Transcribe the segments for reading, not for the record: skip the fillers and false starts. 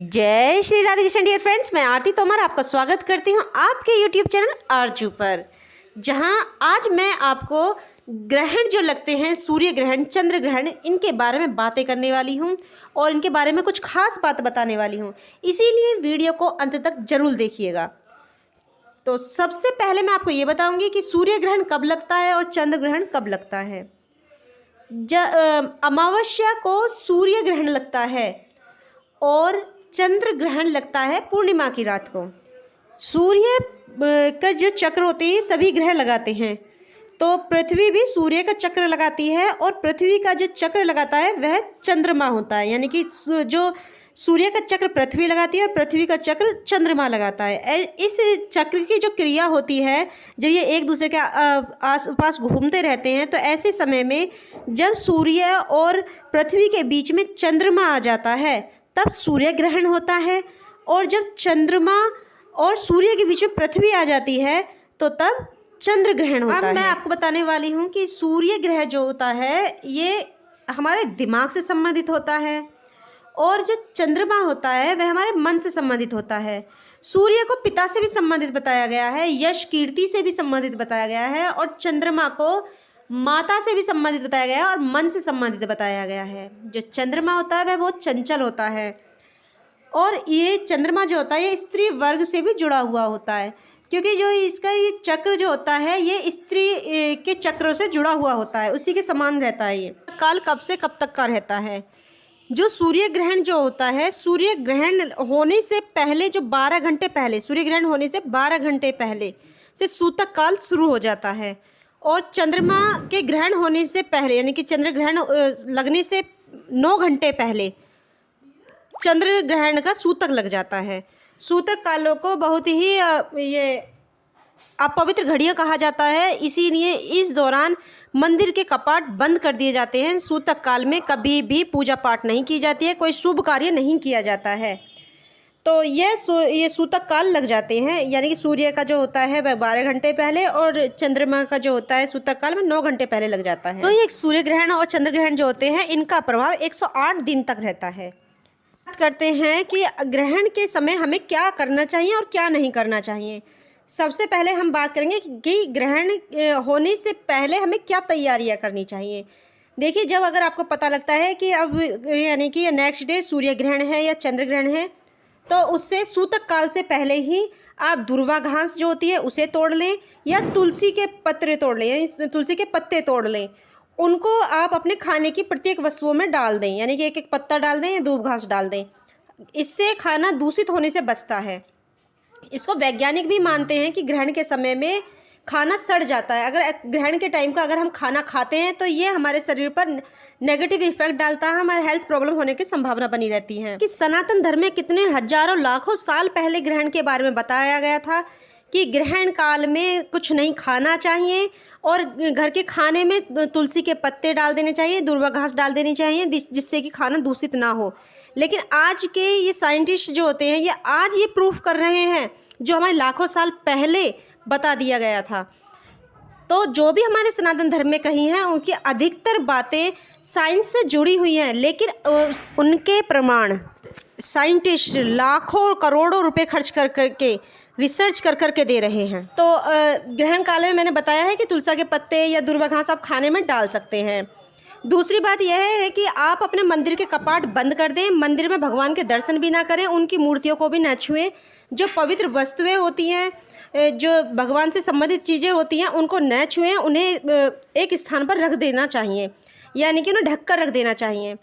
जय Shri Radhe Krishna dear friends, मैं आरती तोमर आपका स्वागत करती हूँ आपके यूट्यूब चैनल आरजू पर, जहाँ आज मैं आपको ग्रहण जो लगते हैं, सूर्य ग्रहण, चंद्र ग्रहण, इनके बारे में बातें करने वाली हूँ और इनके बारे में कुछ खास बात बताने वाली हूँ। इसीलिए वीडियो को अंत तक जरूर देखिएगा। तो सबसे पहले मैं आपको ये बताऊँगी कि सूर्य ग्रहण कब लगता है और चंद्र ग्रहण कब लगता है। अमावस्या को सूर्य ग्रहण लगता है और चंद्र ग्रहण लगता है पूर्णिमा की रात को। सूर्य का जो चक्र होते हैं सभी ग्रह लगाते हैं, तो पृथ्वी भी सूर्य का चक्र लगाती है और पृथ्वी का जो चक्र लगाता है वह चंद्रमा होता है। यानी कि जो सूर्य का चक्र पृथ्वी लगाती है और पृथ्वी का चक्र चंद्रमा लगाता है। इस चक्र की जो क्रिया होती है, जब ये एक दूसरे के आस पास घूमते रहते हैं, तो ऐसे समय में जब सूर्य और पृथ्वी के बीच में चंद्रमा आ जाता है तब सूर्य ग्रहण होता है, और जब चंद्रमा और सूर्य के बीच में पृथ्वी आ जाती है तो तब चंद्र ग्रहण होता है। मैं आपको बताने वाली हूँ कि सूर्य ग्रहण जो होता है ये हमारे दिमाग से संबंधित होता है और जो चंद्रमा होता है वह हमारे मन से संबंधित होता है। सूर्य को पिता से भी संबंधित बताया गया है, यश कीर्ति से भी संबंधित बताया गया है, और चंद्रमा को माता से भी संबंधित बताया गया है और मन से संबंधित बताया गया है। जो चंद्रमा होता है वह बहुत चंचल होता है, और ये चंद्रमा जो होता है ये स्त्री वर्ग से भी जुड़ा हुआ होता है, क्योंकि जो इसका ये चक्र जो होता है ये स्त्री के चक्रों से जुड़ा हुआ होता है, उसी के समान रहता है। ये काल कब से कब तक का रहता है। जो सूर्य ग्रहण जो होता है, सूर्य ग्रहण होने से पहले जो 12 घंटे पहले, सूर्य ग्रहण होने से 12 घंटे पहले से सूतक काल शुरू हो जाता है, और चंद्रमा के ग्रहण होने से पहले यानी कि चंद्र ग्रहण लगने से 9 घंटे पहले चंद्र ग्रहण का सूतक लग जाता है। सूतक कालों को बहुत ही ये अपवित्र घड़ियाँ कहा जाता है, इसीलिए इस दौरान मंदिर के कपाट बंद कर दिए जाते हैं। सूतक काल में कभी भी पूजा पाठ नहीं की जाती है, कोई शुभ कार्य नहीं किया जाता है। तो ये सूतक काल लग जाते हैं, यानी कि सूर्य का जो होता है वह 12 घंटे पहले और चंद्रमा का जो होता है सूतक काल में 9 घंटे पहले लग जाता है। तो ये सूर्य ग्रहण और चंद्र ग्रहण जो होते हैं इनका प्रभाव 108 दिन तक रहता है। बात करते हैं कि ग्रहण के समय हमें क्या करना चाहिए और क्या नहीं करना चाहिए। सबसे पहले हम बात करेंगे कि ग्रहण होने से पहले हमें क्या तैयारियाँ करनी चाहिए। देखिए, जब अगर आपको पता लगता है कि अब यानी कि नेक्स्ट डे सूर्य ग्रहण है या चंद्र ग्रहण है, तो उससे सूतक काल से पहले ही आप दुर्वा घास जो होती है उसे तोड़ लें या तुलसी के पत्ते तोड़ लें, यानी तुलसी के पत्ते तोड़ लें। उनको आप अपने खाने की प्रत्येक वस्तुओं में डाल दें, यानी कि एक एक पत्ता डाल दें या दूब घास डाल दें। इससे खाना दूषित होने से बचता है। इसको वैज्ञानिक भी मानते हैं कि ग्रहण के समय में खाना सड़ जाता है। अगर ग्रहण के टाइम का अगर हम खाना खाते हैं तो ये हमारे शरीर पर नेगेटिव इफेक्ट डालता है, हमारे हेल्थ प्रॉब्लम होने की संभावना बनी रहती है। कि सनातन धर्म में कितने हजारों लाखों साल पहले ग्रहण के बारे में बताया गया था कि ग्रहण काल में कुछ नहीं खाना चाहिए और घर के खाने में तुलसी के पत्ते डाल देने चाहिए, दुर्वा घास डाल देनी चाहिए, जिससे कि खाना दूषित ना हो। लेकिन आज के ये साइंटिस्ट जो होते हैं ये आज ये प्रूफ कर रहे हैं जो हमारे लाखों साल पहले बता दिया गया था। तो जो भी हमारे सनातन धर्म में कही हैं उनकी अधिकतर बातें साइंस से जुड़ी हुई हैं, लेकिन उनके प्रमाण साइंटिस्ट लाखों करोड़ों रुपए खर्च कर करके रिसर्च कर करके दे रहे हैं। तो ग्रहण काल में मैंने बताया है कि तुलसी के पत्ते या दुर्वा घास आप खाने में डाल सकते हैं। दूसरी बात यह है कि आप अपने मंदिर के कपाट बंद कर दें, मंदिर में भगवान के दर्शन भी ना करें, उनकी मूर्तियों को भी न छुएं। जो पवित्र वस्तुएं होती हैं, जो भगवान से संबंधित चीज़ें होती हैं उनको न छुएं, उन्हें एक स्थान पर रख देना चाहिए, यानी कि उन्हें ढक कर रख देना चाहिए।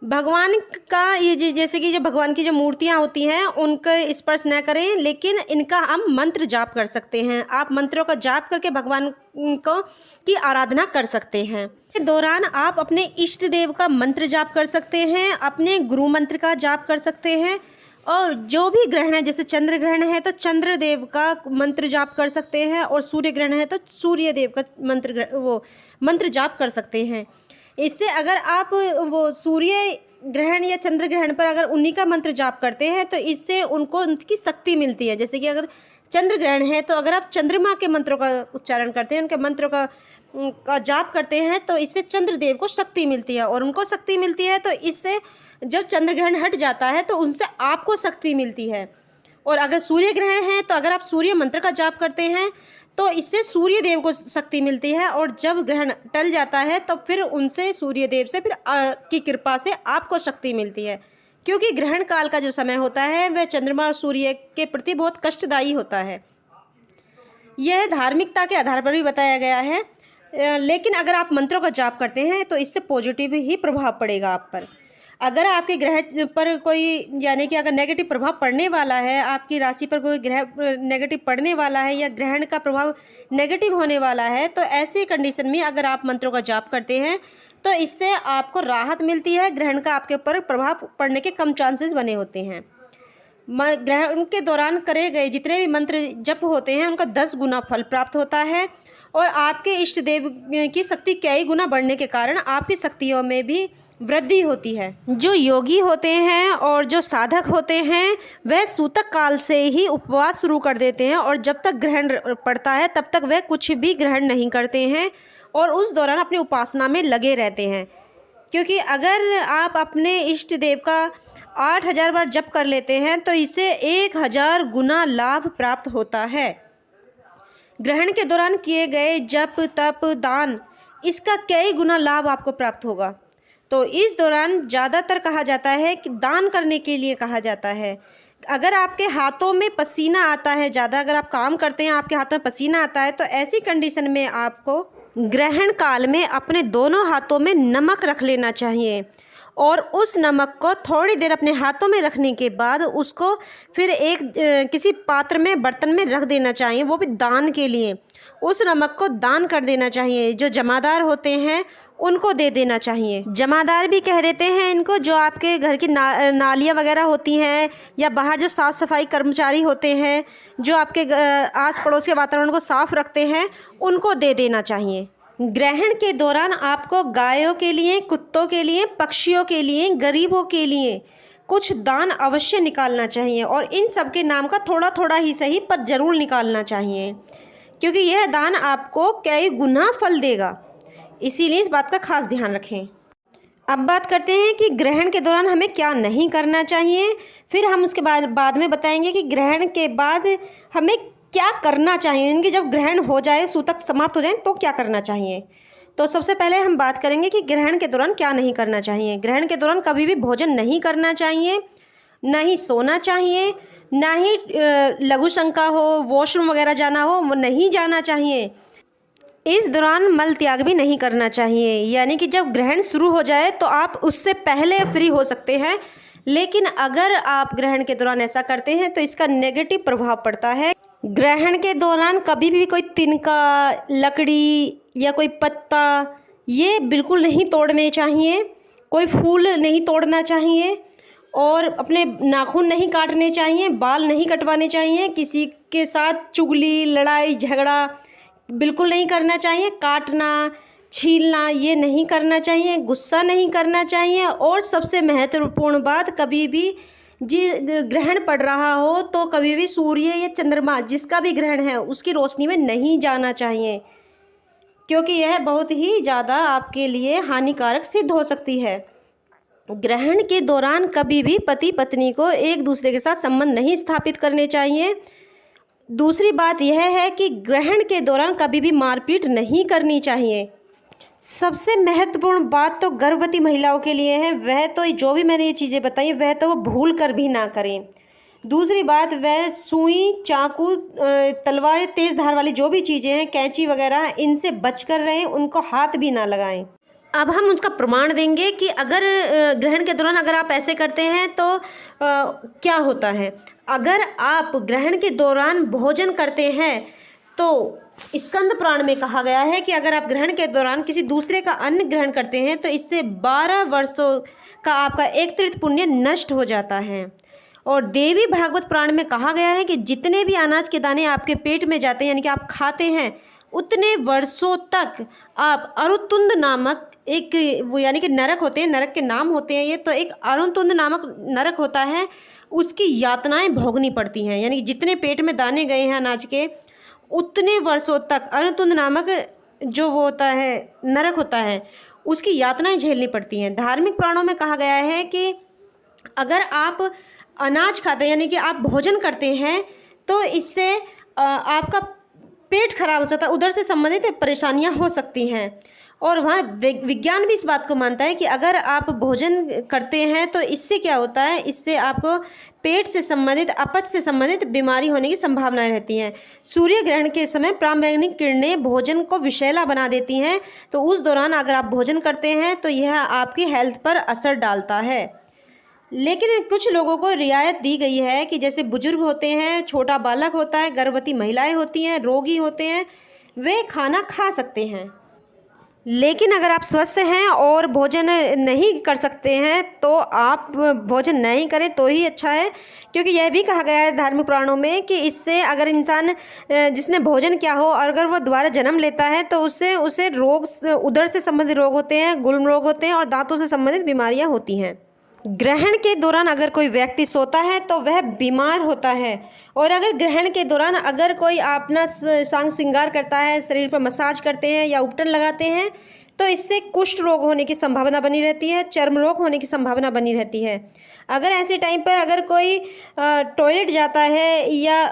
भगवान का ये जैसे कि जो भगवान की जो मूर्तियाँ होती हैं उनका स्पर्श न करें, लेकिन इनका हम मंत्र जाप कर सकते हैं। आप मंत्रों का जाप करके भगवान को की आराधना कर सकते हैं। इस दौरान आप अपने इष्ट देव का मंत्र जाप कर सकते हैं, अपने गुरु मंत्र का जाप कर सकते हैं, और जो भी ग्रहण है, जैसे चंद्र ग्रहण है तो चंद्र देव का मंत्र जाप कर सकते हैं, और सूर्य ग्रहण है तो सूर्य देव का मंत्र जाप कर सकते हैं। इससे अगर आप वो सूर्य ग्रहण या चंद्र ग्रहण पर अगर उन्हीं का मंत्र जाप करते हैं तो इससे उनको उनकी शक्ति मिलती है। जैसे कि अगर चंद्र ग्रहण है तो अगर आप चंद्रमा के मंत्रों का उच्चारण करते हैं, उनके मंत्रों का जाप करते हैं, तो इससे चंद्रदेव को शक्ति मिलती है, और उनको शक्ति मिलती है तो इससे जब चंद्र ग्रहण हट जाता है तो उनसे आपको शक्ति मिलती है। और अगर सूर्य ग्रहण है तो अगर आप सूर्य मंत्र का जाप करते हैं तो इससे सूर्य देव को शक्ति मिलती है, और जब ग्रहण टल जाता है तो फिर उनसे सूर्य देव से फिर की कृपा से आपको शक्ति मिलती है। क्योंकि ग्रहण काल का जो समय होता है वह चंद्रमा और सूर्य के प्रति बहुत कष्टदायी होता है। यह धार्मिकता के आधार पर भी बताया गया है, लेकिन अगर आप मंत्रों का जाप करते हैं तो इससे पॉजिटिव ही प्रभाव पड़ेगा आप पर। अगर आपके ग्रह पर कोई यानी कि अगर नेगेटिव प्रभाव पड़ने वाला है, आपकी राशि पर कोई ग्रह नेगेटिव पड़ने वाला है या ग्रहण का प्रभाव नेगेटिव होने वाला है, तो ऐसी कंडीशन में अगर आप मंत्रों का जाप करते हैं तो इससे आपको राहत मिलती है। ग्रहण का आपके ऊपर प्रभाव पड़ने के कम चांसेस बने होते हैं। ग्रहण के दौरान करे गए जितने भी मंत्र जप होते हैं उनका 10 गुना फल प्राप्त होता है, और आपके इष्ट देव की शक्ति कई गुना बढ़ने के कारण आपकी शक्तियों में भी वृद्धि होती है। जो योगी होते हैं और जो साधक होते हैं वह सूतक काल से ही उपवास शुरू कर देते हैं, और जब तक ग्रहण पड़ता है तब तक वह कुछ भी ग्रहण नहीं करते हैं और उस दौरान अपनी उपासना में लगे रहते हैं। क्योंकि अगर आप अपने इष्ट देव का 8000 बार जप कर लेते हैं तो इससे 1000 गुना लाभ प्राप्त होता है। ग्रहण के दौरान किए गए जप तप दान इसका कई गुना लाभ आपको प्राप्त होगा। तो इस दौरान ज़्यादातर कहा जाता है कि दान करने के लिए कहा जाता है। अगर आपके हाथों में पसीना आता है ज़्यादा, अगर आप काम करते हैं आपके हाथों में पसीना आता है, तो ऐसी कंडीशन में आपको ग्रहण काल में अपने दोनों हाथों में नमक रख लेना चाहिए, और उस नमक को थोड़ी देर अपने हाथों में रखने के बाद उसको फिर एक किसी पात्र में बर्तन में रख देना चाहिए, वो भी दान के लिए। उस नमक को दान कर देना चाहिए। जो जमादार होते हैं उनको दे देना चाहिए। जमादार भी कह देते हैं इनको, जो आपके घर की नालियाँ वगैरह होती हैं या बाहर जो साफ़ सफाई कर्मचारी होते हैं जो आपके आस पड़ोस के वातावरण को साफ रखते हैं, उनको दे देना चाहिए। ग्रहण के दौरान आपको गायों के लिए, कुत्तों के लिए, पक्षियों के लिए, गरीबों के लिए कुछ दान अवश्य निकालना चाहिए, और इन सब के नाम का थोड़ा थोड़ा ही सही पर ज़रूर निकालना चाहिए, क्योंकि यह दान आपको कई गुना फल देगा। इसीलिए इस बात का खास ध्यान रखें। अब बात करते हैं कि ग्रहण के दौरान हमें क्या नहीं करना चाहिए, फिर हम उसके बाद में बताएंगे कि ग्रहण के बाद हमें क्या करना चाहिए, यानी कि जब ग्रहण हो जाए, सूतक समाप्त हो जाए तो क्या करना चाहिए। तो सबसे पहले हम बात करेंगे कि ग्रहण के दौरान क्या नहीं करना चाहिए। ग्रहण के दौरान कभी भी भोजन नहीं करना चाहिए, ना ही सोना चाहिए, ना ही लघु शंका हो, वॉशरूम वगैरह जाना हो वो नहीं जाना चाहिए। इस दौरान मल त्याग भी नहीं करना चाहिए, यानी कि जब ग्रहण शुरू हो जाए तो आप उससे पहले फ्री हो सकते हैं, लेकिन अगर आप ग्रहण के दौरान ऐसा करते हैं तो इसका नेगेटिव प्रभाव पड़ता है। ग्रहण के दौरान कभी भी कोई तिनका, लकड़ी या कोई पत्ता ये बिल्कुल नहीं तोड़ने चाहिए, कोई फूल नहीं तोड़ना चाहिए, और अपने नाखून नहीं काटने चाहिए, बाल नहीं कटवाने चाहिए, किसी के साथ चुगली, लड़ाई झगड़ा बिल्कुल नहीं करना चाहिए, काटना, छीलना ये नहीं करना चाहिए, गुस्सा नहीं करना चाहिए, और सबसे महत्वपूर्ण बात, कभी भी ग्रहण पड़ रहा हो तो कभी भी सूर्य या चंद्रमा जिसका भी ग्रहण है उसकी रोशनी में नहीं जाना चाहिए, क्योंकि यह बहुत ही ज़्यादा आपके लिए हानिकारक सिद्ध हो सकती है। ग्रहण के दौरान कभी भी पति पत्नी को एक दूसरे के साथ संबंध नहीं स्थापित करने चाहिए। दूसरी बात यह है कि ग्रहण के दौरान कभी भी मारपीट नहीं करनी चाहिए। सबसे महत्वपूर्ण बात तो गर्भवती महिलाओं के लिए है, वह तो जो भी मैंने ये चीज़ें बताई वह तो वो भूल कर भी ना करें। दूसरी बात, वह सुई, चाकू, तलवार, तेज़ धार वाली जो भी चीज़ें हैं, कैंची वगैरह, इनसे बच कर रहें, उनको हाथ भी ना लगाएं। अब हम उसका प्रमाण देंगे कि अगर ग्रहण के दौरान अगर आप ऐसे करते हैं तो क्या होता है। अगर आप ग्रहण के दौरान भोजन करते हैं तो स्कंद पुराण में कहा गया है कि अगर आप ग्रहण के दौरान किसी दूसरे का अन्न ग्रहण करते हैं तो इससे 12 वर्षों का आपका 1/3 पुण्य नष्ट हो जाता है। और देवी भागवत पुराण में कहा गया है कि जितने भी अनाज के दाने आपके पेट में जाते हैं, यानी कि आप खाते हैं, उतने वर्षों तक आप अरुतुंड नामक एक वो यानी कि नरक होते हैं, नरक के नाम होते हैं ये, तो एक अरुतुंड नामक नरक होता है, उसकी यातनाएं भोगनी पड़ती हैं। यानी कि जितने पेट में दाने गए हैं अनाज के, उतने वर्षों तक अरुतुंड नामक जो वो होता है नरक होता है, उसकी यातनाएं झेलनी पड़ती हैं। धार्मिक पुराणों में कहा गया है कि अगर आप अनाज खाते हैं यानी कि आप भोजन करते हैं तो इससे आपका पेट खराब हो सकता है, उधर से संबंधित परेशानियां हो सकती हैं। और वहाँ विज्ञान भी इस बात को मानता है कि अगर आप भोजन करते हैं तो इससे क्या होता है, इससे आपको पेट से संबंधित, अपच से संबंधित बीमारी होने की संभावनाएं रहती हैं। सूर्य ग्रहण के समय पराबैंगनी किरणें भोजन को विषैला बना देती हैं, तो उस दौरान अगर आप भोजन करते हैं तो यह आपकी हेल्थ पर असर डालता है। लेकिन कुछ लोगों को रियायत दी गई है कि जैसे बुजुर्ग होते हैं, छोटा बालक होता है, गर्भवती महिलाएं होती हैं, रोगी होते हैं, वे खाना खा सकते हैं। लेकिन अगर आप स्वस्थ हैं और भोजन नहीं कर सकते हैं तो आप भोजन नहीं करें तो ही अच्छा है, क्योंकि यह भी कहा गया है धार्मिक पुराणों में कि इससे अगर इंसान जिसने भोजन किया हो और अगर वो दोबारा जन्म लेता है तो उससे उसे रोग, उदर से संबंधित रोग होते हैं, गुल्म रोग होते हैं और दांतों से संबंधित बीमारियां होती हैं। ग्रहण के दौरान अगर कोई व्यक्ति सोता है तो वह बीमार होता है, और अगर ग्रहण के दौरान अगर कोई अपना सांग श्रृंगार करता है, शरीर पर मसाज करते हैं या उपटन लगाते हैं तो इससे कुष्ठ रोग होने की संभावना बनी रहती है, चर्म रोग होने की संभावना बनी रहती है। अगर ऐसे टाइम पर अगर कोई टॉयलेट जाता है या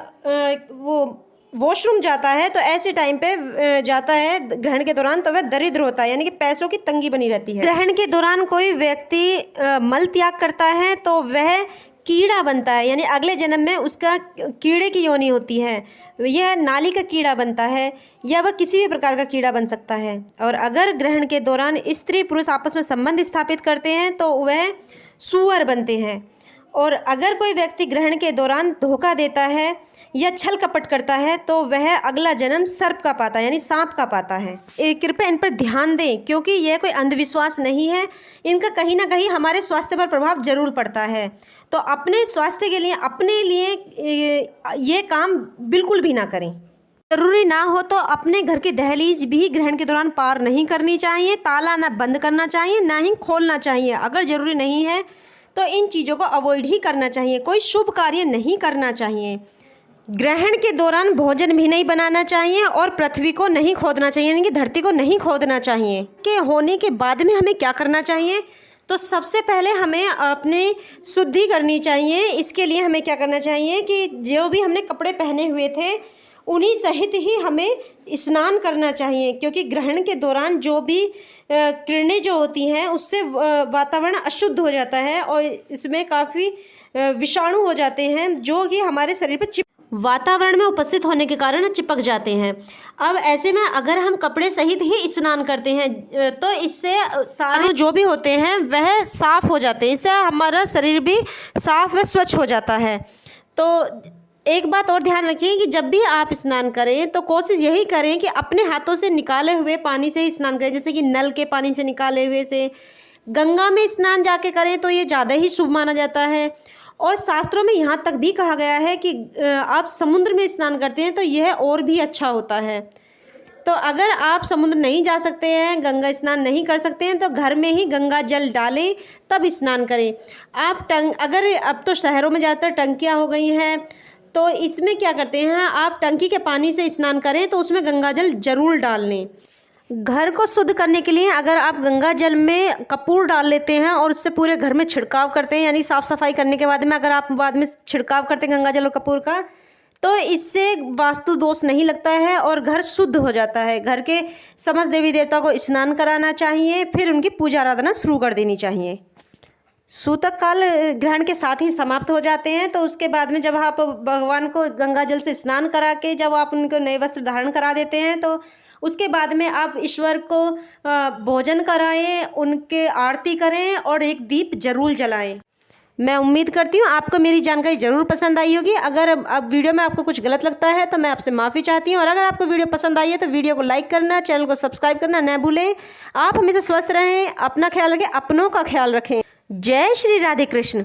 वो वॉशरूम जाता है तो ऐसे टाइम पे जाता है ग्रहण के दौरान तो वह दरिद्र होता है, यानी कि पैसों की तंगी बनी रहती है। ग्रहण के दौरान कोई व्यक्ति मल त्याग करता है तो वह कीड़ा बनता है, यानी अगले जन्म में उसका कीड़े की योनि होती है, यह नाली का कीड़ा बनता है या वह किसी भी प्रकार का कीड़ा बन सकता है। और अगर ग्रहण के दौरान स्त्री पुरुष आपस में संबंध स्थापित करते हैं तो वह सूअर बनते हैं। और अगर कोई व्यक्ति ग्रहण के दौरान धोखा देता है या छल कपट करता है तो वह अगला जन्म सर्प का पाता है, यानी सांप का पाता है। कृपया इन पर ध्यान दें, क्योंकि यह कोई अंधविश्वास नहीं है, इनका कहीं ना कहीं हमारे स्वास्थ्य पर प्रभाव जरूर पड़ता है। तो अपने स्वास्थ्य के लिए, अपने लिए ये काम बिल्कुल भी ना करें। ज़रूरी ना हो तो अपने घर की दहलीज भी ग्रहण के दौरान पार नहीं करनी चाहिए, ताला ना बंद करना चाहिए, ना ही खोलना चाहिए। अगर ज़रूरी नहीं है तो इन चीज़ों को अवॉइड ही करना चाहिए, कोई शुभ कार्य नहीं करना चाहिए। ग्रहण के दौरान भोजन भी नहीं बनाना चाहिए और पृथ्वी को नहीं खोदना चाहिए, यानी कि धरती को नहीं खोदना चाहिए। के होने के बाद में हमें क्या करना चाहिए, तो सबसे पहले हमें अपने शुद्धि करनी चाहिए। इसके लिए हमें क्या करना चाहिए कि जो भी हमने कपड़े पहने हुए थे उन्हीं सहित ही हमें स्नान करना चाहिए, क्योंकि ग्रहण के दौरान जो भी किरणें जो होती हैं उससे वातावरण अशुद्ध हो जाता है और इसमें काफ़ी विषाणु हो जाते हैं जो कि हमारे शरीर पर वातावरण में उपस्थित होने के कारण चिपक जाते हैं। अब ऐसे में अगर हम कपड़े सहित ही स्नान करते हैं तो इससे सारे जो भी होते हैं वह साफ़ हो जाते हैं, इससे हमारा शरीर भी साफ़ व स्वच्छ हो जाता है। तो एक बात और ध्यान रखिए कि जब भी आप स्नान करें तो कोशिश यही करें कि अपने हाथों से निकाले हुए पानी से ही स्नान करें, जैसे कि नल के पानी से निकाले हुए से। गंगा में स्नान जाके करें तो ये ज़्यादा ही शुभ माना जाता है। और शास्त्रों में यहाँ तक भी कहा गया है कि आप समुद्र में स्नान करते हैं तो यह और भी अच्छा होता है। तो अगर आप समुद्र नहीं जा सकते हैं, गंगा स्नान नहीं कर सकते हैं, तो घर में ही गंगा जल डालें तब स्नान करें। आप अगर अब तो शहरों में ज़्यादातर टंकियाँ हो गई हैं तो इसमें क्या करते हैं, आप टंकी के पानी से स्नान करें तो उसमें गंगा जल जरूर डाल लें। घर को शुद्ध करने के लिए अगर आप गंगा जल में कपूर डाल लेते हैं और उससे पूरे घर में छिड़काव करते हैं, यानी साफ़ सफाई करने के बाद में अगर आप बाद में छिड़काव करते हैं गंगा जल और कपूर का, तो इससे वास्तु दोष नहीं लगता है और घर शुद्ध हो जाता है। घर के समस्त देवी देवता को स्नान कराना चाहिए, फिर उनकी पूजा आराधना शुरू कर देनी चाहिए। सूतक काल ग्रहण के साथ ही समाप्त हो जाते हैं, तो उसके बाद में जब आप भगवान को गंगा जल से स्नान करा के जब आप उनको नए वस्त्र धारण करा देते हैं तो उसके बाद में आप ईश्वर को भोजन कराएं, उनके आरती करें और एक दीप जरूर जलाएं। मैं उम्मीद करती हूँ आपको मेरी जानकारी ज़रूर पसंद आई होगी। अगर अब वीडियो में आपको कुछ गलत लगता है तो मैं आपसे माफ़ी चाहती हूँ, और अगर आपको वीडियो पसंद आई है तो वीडियो को लाइक करना, चैनल को सब्सक्राइब करना न भूलें। आप हमेशा स्वस्थ रहें, अपना ख्याल रखें, अपनों का ख्याल रखें। जय श्री राधे कृष्ण।